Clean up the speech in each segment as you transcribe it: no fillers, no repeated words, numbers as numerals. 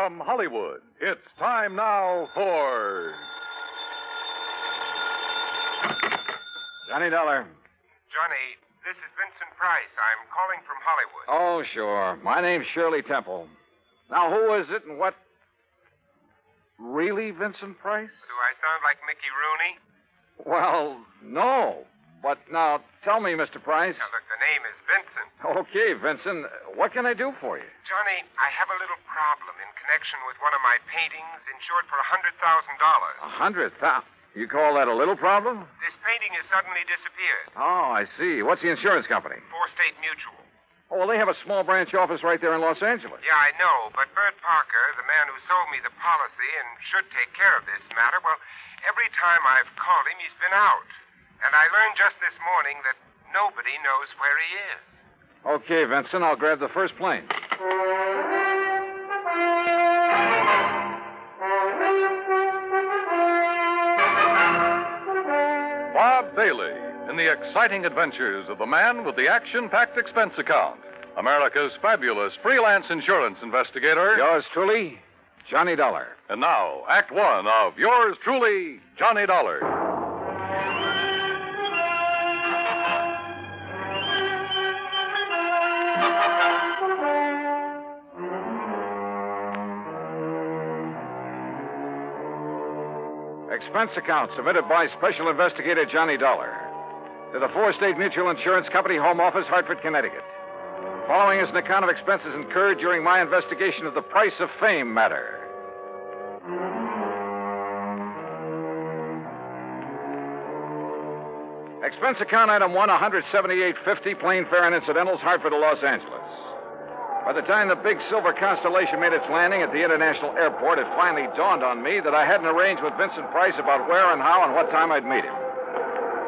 from Hollywood, it's time now for... Johnny Dollar. Johnny, this is Vincent Price. I'm calling from Hollywood. Oh, sure. My name's Shirley Temple. Now, who is it and what... Really, Vincent Price? Do I sound like Mickey Rooney? Well, no. But now, tell me, Mr. Price. Now, look, the name is Vincent. Okay, Vincent. What can I do for you? Johnny, I have a little problem in connection with one of my paintings insured for $100,000. $100,000? You call that a little problem? This painting has suddenly disappeared. Oh, I see. What's the insurance company? State Mutual. Oh, well, they have a small branch office right there in Los Angeles. Yeah, I know, but Bert Parker, the man who sold me the policy and should take care of this matter, well, every time I've called him, he's been out. And I learned just this morning that nobody knows where he is. Okay, Vincent, I'll grab the first plane. Bob Bailey in the exciting adventures of the man with the action-packed expense account. America's fabulous freelance insurance investigator. Yours truly, Johnny Dollar. And now, Act One of yours truly, Johnny Dollar. Expense account submitted by Special Investigator Johnny Dollar to the State Mutual Insurance Company, Home Office, Hartford, Connecticut. Following is an account of expenses incurred during my investigation of the Price of Fame matter. Expense account item 1, $178.50, plane fare and incidentals, Hartford to Los Angeles. By the time the big silver Constellation made its landing at the International Airport, it finally dawned on me that I hadn't arranged with Vincent Price about where and how and what time I'd meet him.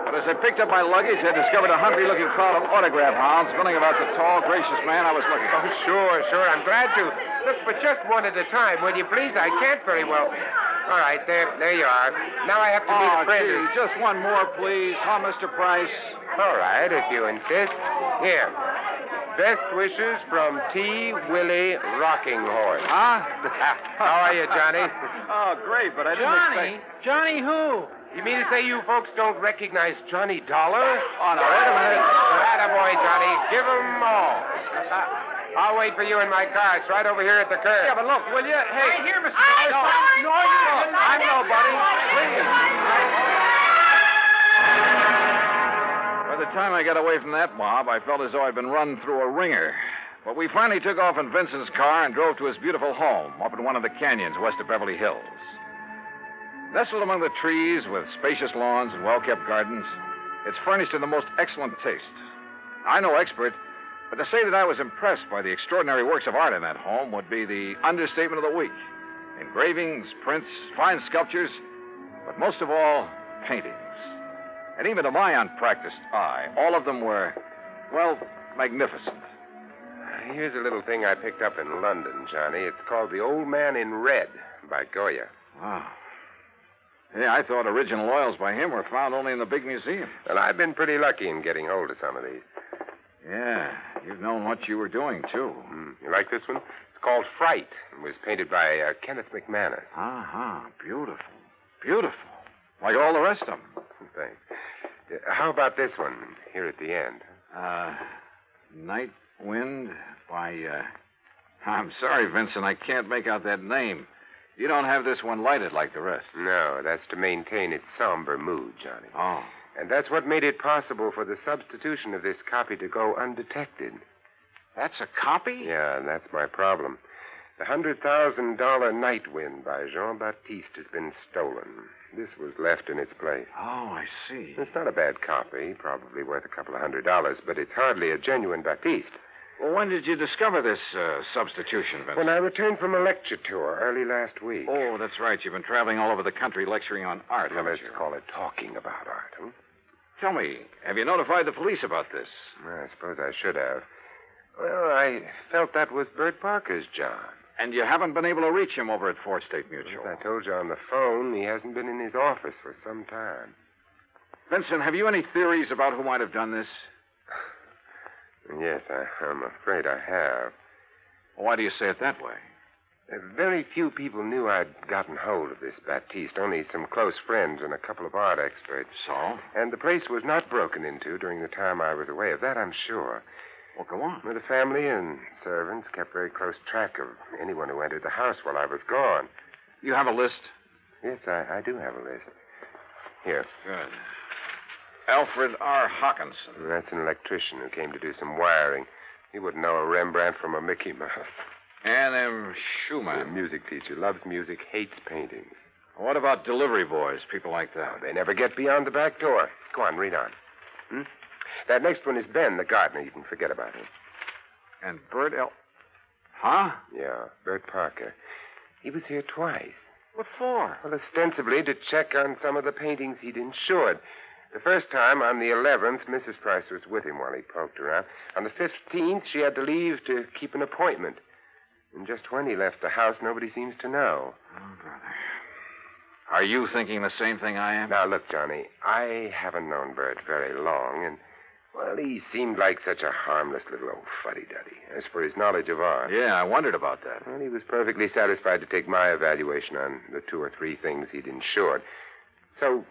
But as I picked up my luggage, I discovered a hungry-looking crowd of autograph hounds milling about the tall, gracious man I was looking for. Oh, sure. I'm glad to. Look, but just one at a time, will you please? I can't very well. All right, there you are. Now I have to meet a friend. Gee, just one more, please. Huh, Mr. Price? All right, if you insist. Here. Best wishes from T. Willie Rocking Horse. Huh? How are you, Johnny? Oh, great, but I didn't expect... Johnny who? You mean to say you folks don't recognize Johnny Dollar? Oh, no, wait a minute. Attaboy, Johnny. Give 'em all. I'll wait for you in my car. It's right over here at the curb. Yeah, but look, will you? Hey. Right here, Mr. No, Dollar. no, you don't. I'm nobody. Please. By the time I got away from that mob, I felt as though I'd been run through a ringer. But we finally took off in Vincent's car and drove to his beautiful home up in one of the canyons west of Beverly Hills. Nestled among the trees with spacious lawns and well-kept gardens, it's furnished in the most excellent taste. I'm no expert, but to say that I was impressed by the extraordinary works of art in that home would be the understatement of the week. Engravings, prints, fine sculptures, but most of all, paintings. And even to my unpracticed eye, all of them were, well, magnificent. Here's a little thing I picked up in London, Johnny. It's called The Old Man in Red by Goya. Wow. Yeah, I thought original oils by him were found only in the big museums. Well, I've been pretty lucky in getting hold of some of these. Yeah, you've known what you were doing, too. You like this one? It's called Fright. It was painted by Kenneth McManus. Uh-huh. Beautiful. Beautiful. Like all the rest of them. Thanks. How about this one here at the end? Night Wind by, I'm sorry, Vincent, I can't make out that name. You don't have this one lighted like the rest. No, that's to maintain its somber mood, Johnny. Oh. And that's what made it possible for the substitution of this copy to go undetected. That's a copy? Yeah, and that's my problem. The $100,000 Night Wind by Jean-Baptiste has been stolen. This was left in its place. Oh, I see. It's not a bad copy, probably worth a couple of $100, but it's hardly a genuine Baptiste. Well, when did you discover this substitution, Vincent? When I returned from a lecture tour early last week. Oh, that's right. You've been traveling all over the country lecturing on art, Well, let's haven't you? call it talking about art, huh? Tell me, have you notified the police about this? I suppose I should have. Well, I felt that was Bert Parker's job. And you haven't been able to reach him over at State Mutual? As I told you on the phone, he hasn't been in his office for some time. Vincent, have you any theories about who might have done this? Yes, I'm afraid I have. Why do you say it that way? Very few people knew I'd gotten hold of this Baptiste, only some close friends and a couple of art experts. So? And the place was not broken into during the time I was away. Of that, I'm sure. Well, go on. Well, the family and servants kept very close track of anyone who entered the house while I was gone. You have a list? Yes, I do have a list. Here. Good. Alfred R. Hawkinson. That's an electrician who came to do some wiring. He wouldn't know a Rembrandt from a Mickey Mouse. Ann M. A Schumann. music teacher, loves music, hates paintings. What about delivery boys, people like that? They never get beyond the back door. Go on, read on. That next one is Ben, the gardener. You can forget about him. And Bert L. Huh? Yeah, Bert Parker. He was here twice. What for? Well, ostensibly to check on some of the paintings he'd insured. The first time, on the 11th, Mrs. Price was with him while he poked around. On the 15th, she had to leave to keep an appointment. And just when he left the house, nobody seems to know. Oh, brother. Are you thinking the same thing I am? Now, look, Johnny, I haven't known Bert very long, and, well, he seemed like such a harmless little old fuddy-duddy. As for his knowledge of art... Yeah, I wondered about that. Well, he was perfectly satisfied to take my evaluation on the 2 or 3 things he'd insured. So,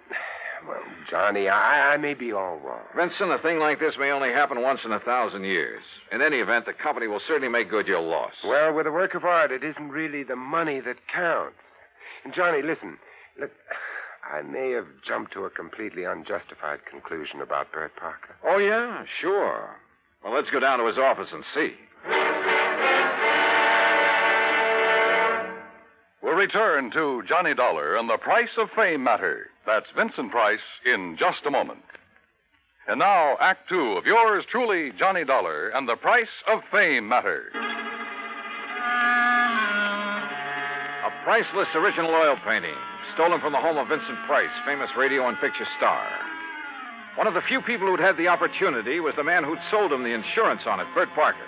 well, Johnny, I may be all wrong. Vincent, a thing like this may only happen once in 1,000 years. In any event, the company will certainly make good your loss. Well, with a work of art, it isn't really the money that counts. And, Johnny, listen. Look, I may have jumped to a completely unjustified conclusion about Bert Parker. Oh, yeah? Sure. Well, let's go down to his office and see. We'll return to Johnny Dollar and the Price of Fame matter. That's Vincent Price in just a moment. And now, Act 2 of yours truly, Johnny Dollar and the Price of Fame matter. A priceless original oil painting, stolen from the home of Vincent Price, famous radio and picture star. One of the few people who'd had the opportunity was the man who'd sold him the insurance on it, Bert Parker.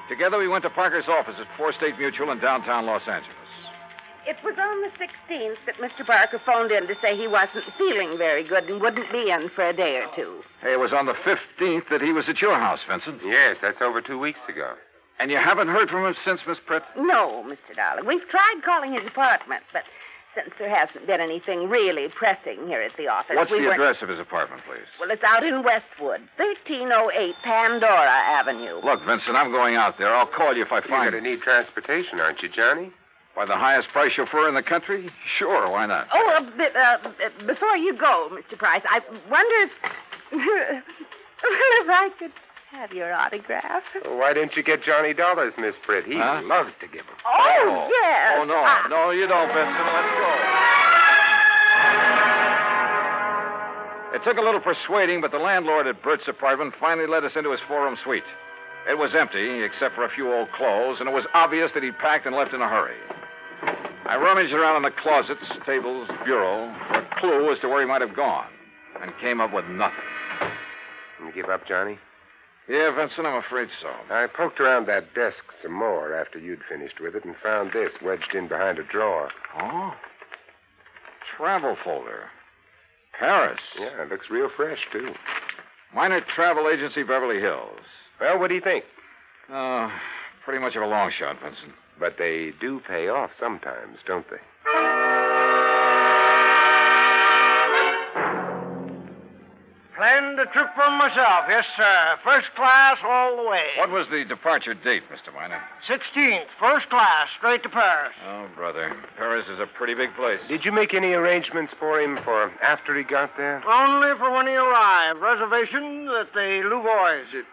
Together, we went to Parker's office at 4 State Mutual in downtown Los Angeles. It was on the 16th that Mr. Parker phoned in to say he wasn't feeling very good and wouldn't be in for a day or two. Hey, it was on the 15th that he was at your house, Vincent. Yes, that's over 2 weeks ago. And you haven't heard from him since, Miss Pritt? No, Mr. Dollar. We've tried calling his apartment, but since there hasn't been anything really pressing here at the office... What's the address of his apartment, please? Well, it's out in Westwood, 1308 Pandora Avenue. Look, Vincent, I'm going out there. I'll call you if I find... You're going to need transportation, aren't you, Johnny? By the highest price chauffeur in the country? Sure, why not? Oh, before you go, Mr. Price, I wonder if... if I could have your autograph. Well, why didn't you get Johnny Dollars, Miss Pritt? He loves to give them. Oh, yes. Oh, no. No, you don't, Vincent. Let's go. It took a little persuading, but the landlord at Bert's apartment finally let us into his 4-room suite. It was empty, except for a few old clothes, and it was obvious that he'd packed and left in a hurry. I rummaged around in the closets, tables, bureau, for a clue as to where he might have gone, and came up with nothing. You give up, Johnny? Yeah, Vincent, I'm afraid so. I poked around that desk some more after you'd finished with it and found this wedged in behind a drawer. Oh? Travel folder. Paris. Yeah, it looks real fresh, too. Minor Travel Agency, Beverly Hills. Well, what do you think? Pretty much of a long shot, Vincent. But they do pay off sometimes, don't they? Planned a trip for myself, yes, sir. First class all the way. What was the departure date, Mr. Miner? 16th, first class, straight to Paris. Oh, brother. Paris is a pretty big place. Did you make any arrangements for him for after he got there? Only for when he arrived. Reservation at the Louvois.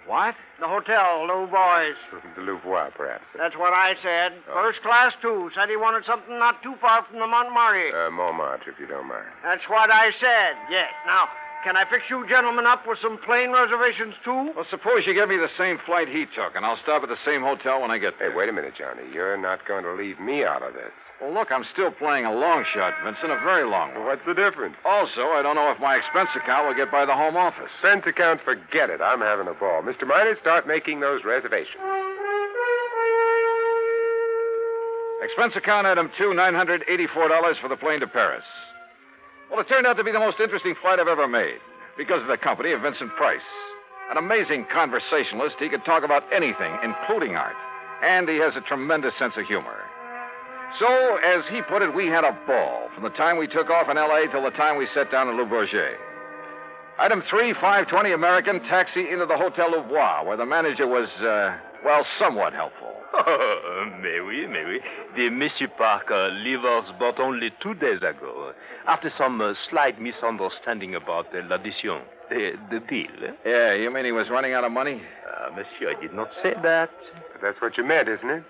What? The hotel, Louvois. The Louvois, perhaps. That's what I said. First class, too. Said he wanted something not too far from the Montmartre. Montmartre, if you don't mind. That's what I said, yes. Now, can I fix you gentlemen up with some plane reservations, too? Well, suppose you give me the same flight he took, and I'll stop at the same hotel when I get there. Hey, wait a minute, Johnny. You're not going to leave me out of this. Well, look, I'm still playing a long shot, Vincent, a very long one. Well, what's the difference? Also, I don't know if my expense account will get by the home office. Expense account, forget it. I'm having a ball. Mr. Miner, start making those reservations. Expense account item 2, $984 for the plane to Paris. Well, it turned out to be the most interesting flight I've ever made because of the company of Vincent Price. An amazing conversationalist. He could talk about anything, including art. And he has a tremendous sense of humor. So, as he put it, we had a ball from the time we took off in L.A. till the time we set down in Le Bourget. Item 3, 520 American, taxi into the Hotel Louvois, where the manager was, somewhat helpful. Oh, mais oui. The Monsieur Parker leave us but only 2 days ago, after some slight misunderstanding about l'addition, the deal. Yeah, you mean he was running out of money? Monsieur, I did not say that. But that's what you meant, isn't it?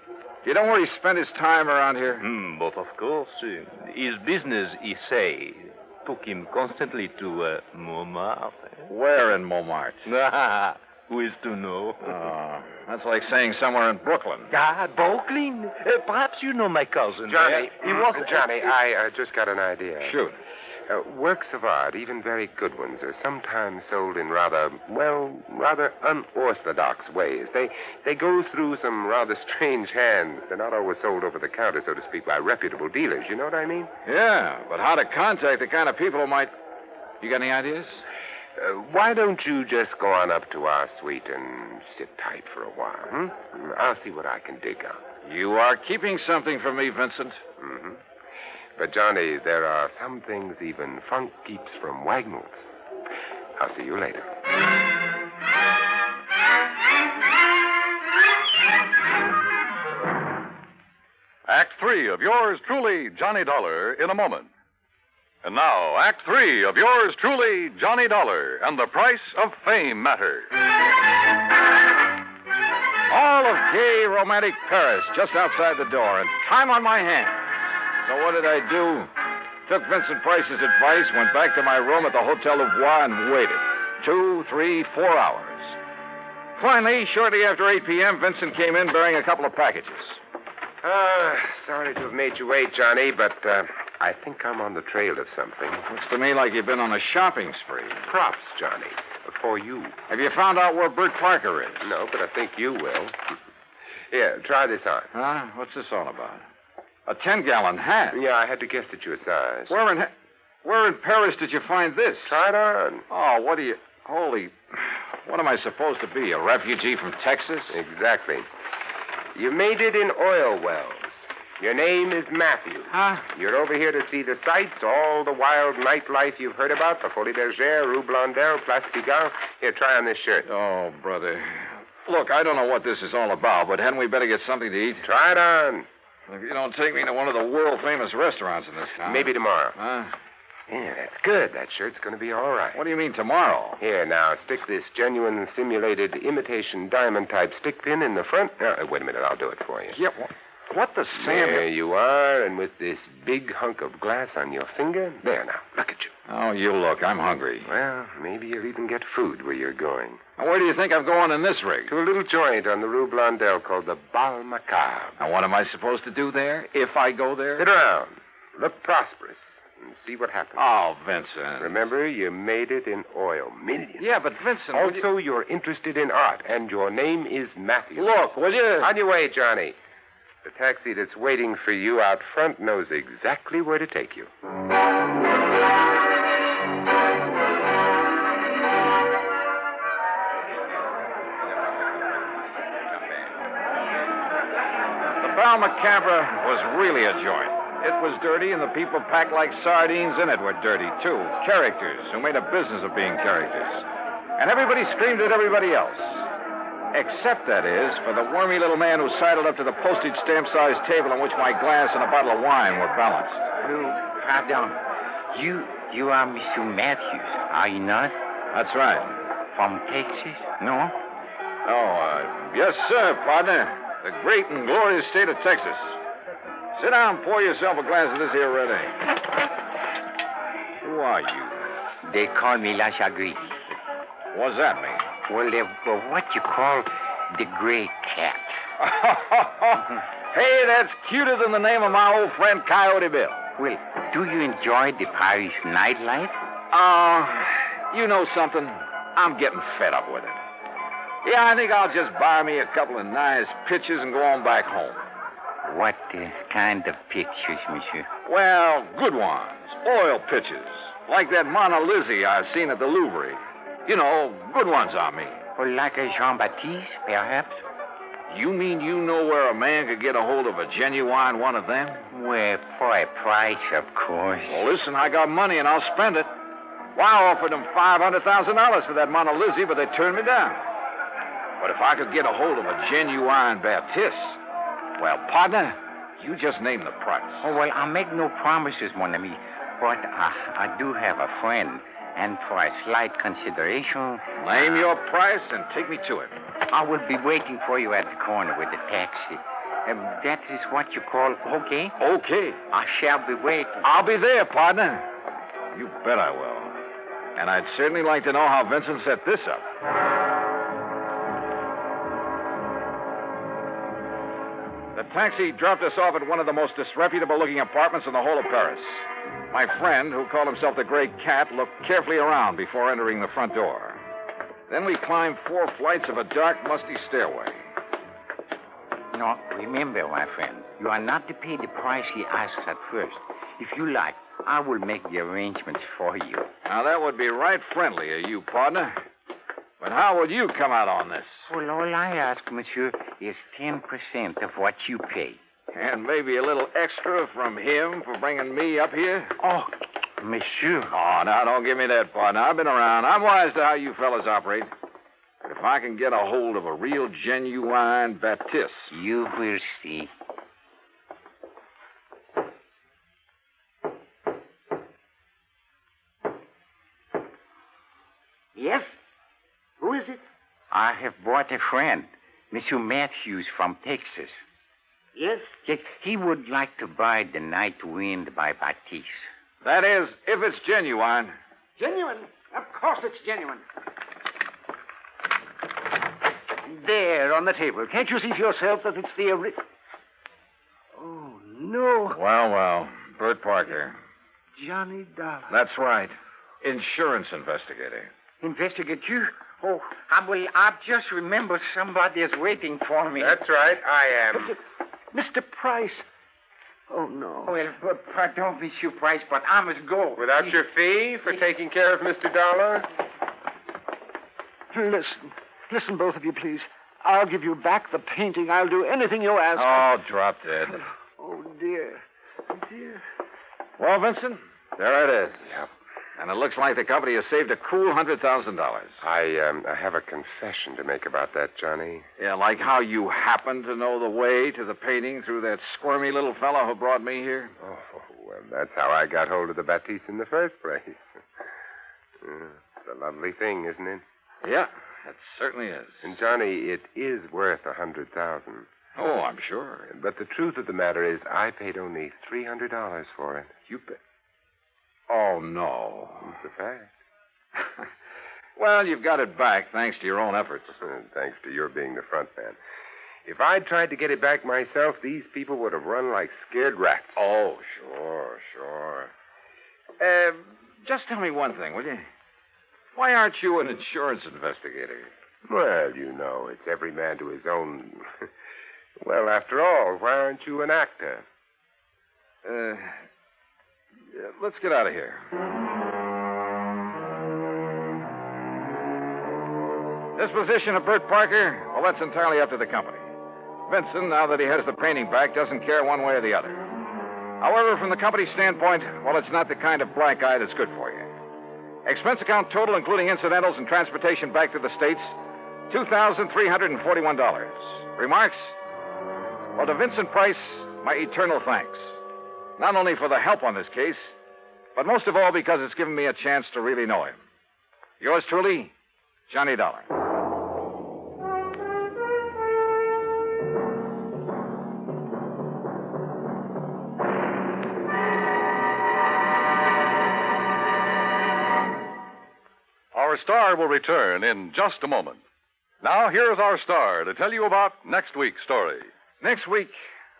You know where he spent his time around here? But of course, his business, he say, took him constantly to Montmartre. Where in Montmartre? Who is to know? Oh, that's like saying somewhere in Brooklyn. Brooklyn. Perhaps you know my cousin. Johnny, He was... Johnny, I just got an idea. Shoot. Works of art, even very good ones, are sometimes sold in rather unorthodox ways. They go through some rather strange hands. They're not always sold over the counter, so to speak, by reputable dealers. You know what I mean? Yeah, but how to contact the kind of people who might... You got any ideas? Why don't you just go on up to our suite and sit tight for a while, I'll see what I can dig out. You are keeping something from me, Vincent. Mm-hmm. But, Johnny, there are some things even funk keeps from Wagnalls. I'll see you later. Act 3 of yours truly, Johnny Dollar, in a moment. And now, Act 3 of yours truly, Johnny Dollar, and the Price of Fame Matter. All of gay, romantic Paris just outside the door, and time on my hands. So what did I do? Took Vincent Price's advice, went back to my room at the Hotel Louvois, and waited. 2, 3, 4 hours. Finally, shortly after 8 p.m., Vincent came in bearing a couple of packages. Sorry to have made you wait, Johnny, but I think I'm on the trail of something. Looks to me like you've been on a shopping spree. Props, Johnny, for you. Have you found out where Bert Parker is? No, but I think you will. Here, try this on. Huh? What's this all about? A 10-gallon hat? Yeah, I had to guess at your size. Where in Paris did you find this? Try it on. Oh, what am I supposed to be, a refugee from Texas? Exactly. You made it in oil wells. Your name is Matthew. Huh? You're over here to see the sights, all the wild nightlife you've heard about, the Folie Bergère, Rue Blondel, Place Pigalle. Here, try on this shirt. Oh, brother. Look, I don't know what this is all about, but hadn't we better get something to eat? Try it on. If you don't take me to one of the world-famous restaurants in this town... Maybe tomorrow. Huh? Yeah, that's good. That shirt's going to be all right. What do you mean tomorrow? Here, now, stick this genuine simulated imitation diamond-type stick pin in the front. Wait a minute, I'll do it for you. Yeah, what the Sam... There you are, and with this big hunk of glass on your finger. There, now, look at you. Oh, you look. I'm hungry. Well, maybe you'll even get food where you're going. Now, where do you think I'm going in this rig? To a little joint on the Rue Blondel called the Bal Macabre. Now, what am I supposed to do there, if I go there? Sit around, look prosperous, and see what happens. Oh, Vincent. Remember, you made it in oil. Millions. Yeah, but Vincent... Also, you're interested in art, and your name is Matthew. Look, will you... On your way, Johnny. The taxi that's waiting for you out front knows exactly where to take you. Bal Macabre was really a joint. It was dirty, and the people packed like sardines in it were dirty, too. Characters who made a business of being characters. And everybody screamed at everybody else. Except, that is, for the wormy little man who sidled up to the postage stamp-sized table on which my glass and a bottle of wine were balanced. Pardon. You are Mr. Matthews, are you not? That's right. From Texas? No? Yes, sir, partner. The great and glorious state of Texas. Sit down and pour yourself a glass of this here red ale. Who are you? They call me La Chagrin. What's that mean? Well, they're what you call the gray cat. Hey, that's cuter than the name of my old friend Coyote Bill. Well, do you enjoy the Paris nightlife? You know something? I'm getting fed up with it. Yeah, I think I'll just buy me a couple of nice pictures and go on back home. What kind of pictures, monsieur? Well, good ones. Oil pictures. Like that Mona Lisa I've seen at the Louvre. You know, good ones, I mean. Well, like a Jean-Baptiste, perhaps? You mean you know where a man could get a hold of a genuine one of them? Well, for a price, of course. Well, listen, I got money and I'll spend it. Why, I offered them $500,000 for that Mona Lisa, but they turned me down. But if I could get a hold of a genuine Baptiste, well, partner, you just name the price. Oh, well, I make no promises, mon ami. But I do have a friend. And for a slight consideration... Name your price and take me to it. I will be waiting for you at the corner with the taxi. That is what you call okay? Okay. I shall be waiting. I'll be there, partner. You bet I will. And I'd certainly like to know how Vincent set this up. The taxi dropped us off at one of the most disreputable-looking apartments in the whole of Paris. My friend, who called himself the Gray Cat, looked carefully around before entering the front door. Then we climbed 4 flights of a dark, musty stairway. No, remember, my friend, you are not to pay the price he asks at first. If you like, I will make the arrangements for you. Now, that would be right friendly of you, partner. But how will you come out on this? Well, all I ask, monsieur, is 10% of what you pay. And maybe a little extra from him for bringing me up here? Oh, monsieur. Oh, now, don't give me that, partner. I've been around. I'm wise to how you fellas operate. But if I can get a hold of a real, genuine Baptiste... You will see. Yes? Who is it? I have brought a friend, Monsieur Matthews from Texas. Yes? Yes, he would like to buy The Night Wind by Baptiste. That is, if it's genuine. Genuine? Of course it's genuine. There, on the table. Can't you see for yourself that it's the original? Oh, no. Well. Bert Parker. Johnny Dollar. That's right. Insurance investigator. Investigate you? Oh, I've just remembered somebody is waiting for me. That's right, I am. Mr. Price. Oh, no. Well, pardon, Monsieur Price, but I must go. Without your fee for taking care of Mr. Dollar? Listen, both of you, please. I'll give you back the painting. I'll do anything you ask. Oh, drop dead. Oh, dear. Dear. Well, Vincent, there it is. Yep. And it looks like the company has saved a cool $100,000. I have a confession to make about that, Johnny. Yeah, like how you happen to know the way to the painting through that squirmy little fellow who brought me here. Oh, well, that's how I got hold of the Baptiste in the first place. It's a lovely thing, isn't it? Yeah, it certainly is. And, Johnny, it is worth $100,000. Oh, I'm sure. But the truth of the matter is I paid only $300 for it. You paid... Oh, no. It's a fact. Well, you've got it back thanks to your own efforts. Thanks to your being the front man. If I'd tried to get it back myself, these people would have run like scared rats. Oh, sure. Just tell me one thing, will you? Why aren't you an insurance investigator? Well, you know, it's every man to his own. Well, after all, why aren't you an actor? Let's get out of here. Disposition of Bert Parker? Well, that's entirely up to the company. Vincent, now that he has the painting back, doesn't care one way or the other. However, from the company's standpoint, well, it's not the kind of black eye that's good for you. Expense account total, including incidentals and transportation back to the States, $2,341. Remarks? Well, to Vincent Price, my eternal thanks. Not only for the help on this case, but most of all because it's given me a chance to really know him. Yours truly, Johnny Dollar. Our star will return in just a moment. Now, here's our star to tell you about next week's story. Next week,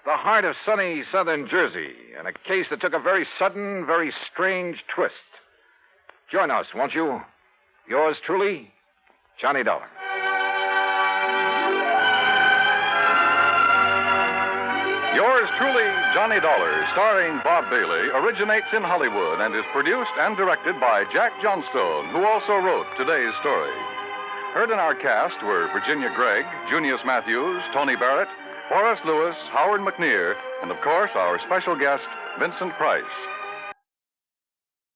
the heart of sunny southern Jersey, and a case that took a very sudden, very strange twist. Join us, won't you? Yours truly, Johnny Dollar. Yours truly, Johnny Dollar, starring Bob Bailey, originates in Hollywood and is produced and directed by Jack Johnstone, who also wrote today's story. Heard in our cast were Virginia Gregg, Junius Matthews, Tony Barrett, Forrest Lewis, Howard McNear, and of course our special guest, Vincent Price.